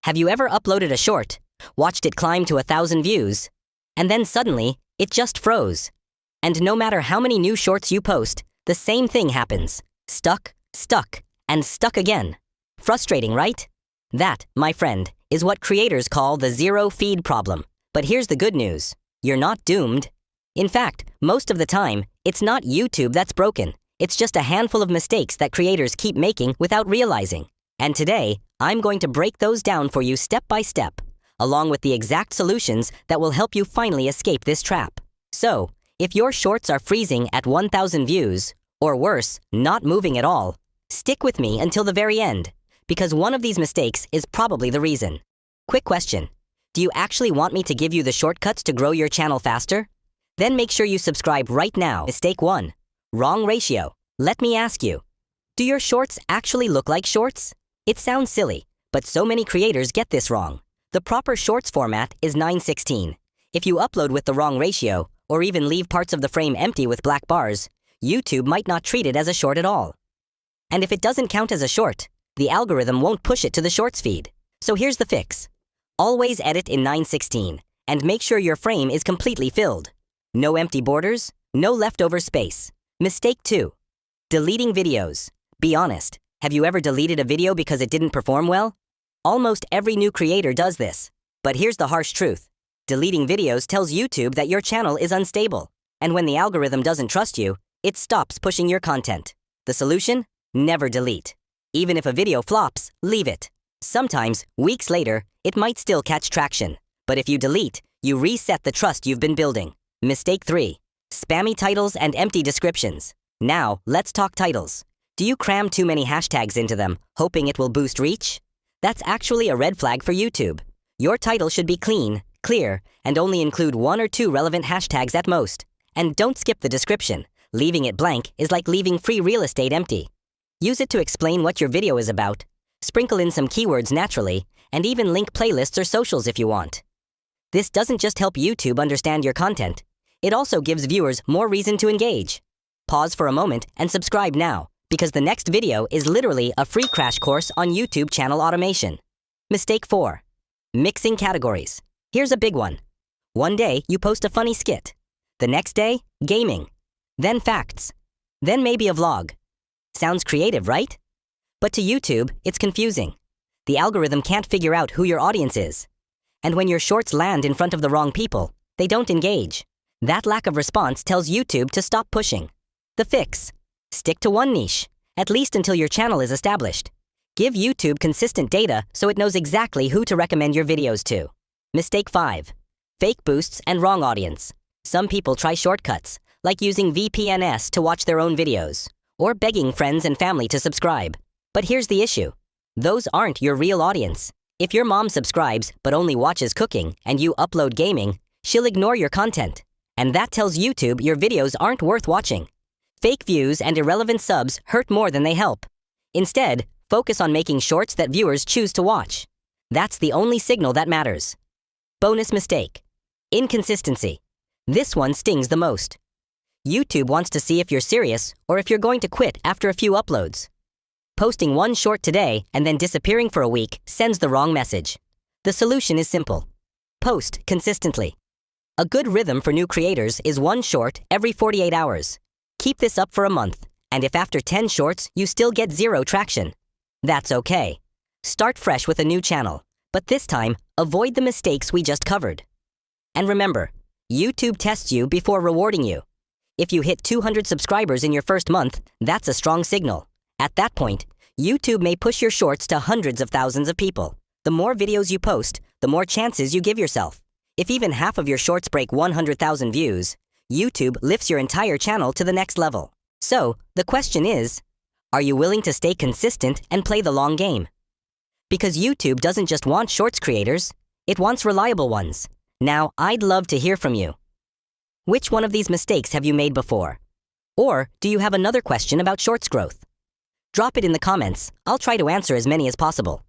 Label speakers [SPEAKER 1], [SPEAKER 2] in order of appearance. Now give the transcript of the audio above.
[SPEAKER 1] Have you ever uploaded a short, watched it climb to 1,000 views, and then suddenly, it just froze? And no matter how many new shorts you post, the same thing happens. Stuck, and stuck again. Frustrating, right? That, my friend, is what creators call the zero feed problem. But here's the good news. You're not doomed. In fact, most of the time, it's not YouTube that's broken. It's just a handful of mistakes that creators keep making without realizing. And today, I'm going to break those down for you step by step, along with the exact solutions that will help you finally escape this trap. So, if your shorts are freezing at 1,000 views, or worse, not moving at all, stick with me until the very end, because one of these mistakes is probably the reason. Quick question. Do you actually want me to give you the shortcuts to grow your channel faster? Then make sure you subscribe right now. Mistake 1. Wrong ratio. Let me ask you, do your shorts actually look like shorts? It sounds silly, but so many creators get this wrong. The proper shorts format is 9:16. If you upload with the wrong ratio, or even leave parts of the frame empty with black bars, YouTube might not treat it as a short at all. And if it doesn't count as a short, the algorithm won't push it to the shorts feed. So here's the fix. Always edit in 9:16, and make sure your frame is completely filled. No empty borders, no leftover space. Mistake 2. Deleting videos. Be honest, have you ever deleted a video because it didn't perform well? Almost every new creator does this. But here's the harsh truth. Deleting videos tells YouTube that your channel is unstable. And when the algorithm doesn't trust you, it stops pushing your content. The solution? Never delete. Even if a video flops, leave it. Sometimes, weeks later, it might still catch traction. But if you delete, you reset the trust you've been building. Mistake 3. Spammy titles and empty descriptions. Now, let's talk titles. Do you cram too many hashtags into them, hoping it will boost reach? That's actually a red flag for YouTube. Your title should be clean, clear, and only include 1 or 2 relevant hashtags at most. And don't skip the description. Leaving it blank is like leaving free real estate empty. Use it to explain what your video is about. Sprinkle in some keywords naturally, and even link playlists or socials if you want. This doesn't just help YouTube understand your content. It also gives viewers more reason to engage. Pause for a moment and subscribe now, because the next video is literally a free crash course on YouTube channel automation. Mistake 4. Mixing categories. Here's a big one. One day, you post a funny skit. The next day, gaming. Then facts. Then maybe a vlog. Sounds creative, right? But to YouTube, it's confusing. The algorithm can't figure out who your audience is. And when your shorts land in front of the wrong people, they don't engage. That lack of response tells YouTube to stop pushing. The fix. Stick to one niche, at least until your channel is established. Give YouTube consistent data so it knows exactly who to recommend your videos to. Mistake 5. Fake boosts and wrong audience. Some people try shortcuts, like using VPNs to watch their own videos, or begging friends and family to subscribe. But here's the issue. Those aren't your real audience. If your mom subscribes but only watches cooking and you upload gaming, she'll ignore your content. And that tells YouTube your videos aren't worth watching. Fake views and irrelevant subs hurt more than they help. Instead, focus on making shorts that viewers choose to watch. That's the only signal that matters. Bonus mistake. Inconsistency. This one stings the most. YouTube wants to see if you're serious or if you're going to quit after a few uploads. Posting one short today and then disappearing for a week sends the wrong message. The solution is simple. Post consistently. A good rhythm for new creators is one short every 48 hours. Keep this up for a month, and if after 10 shorts you still get 0 traction, that's okay. Start fresh with a new channel, but this time, avoid the mistakes we just covered. And remember, YouTube tests you before rewarding you. If you hit 200 subscribers in your first month, that's a strong signal. At that point, YouTube may push your shorts to hundreds of thousands of people. The more videos you post, the more chances you give yourself. If even half of your shorts break 100,000 views, YouTube lifts your entire channel to the next level. So, the question is, are you willing to stay consistent and play the long game? Because YouTube doesn't just want shorts creators, it wants reliable ones. Now, I'd love to hear from you. Which one of these mistakes have you made before? Or do you have another question about shorts growth? Drop it in the comments. I'll try to answer as many as possible.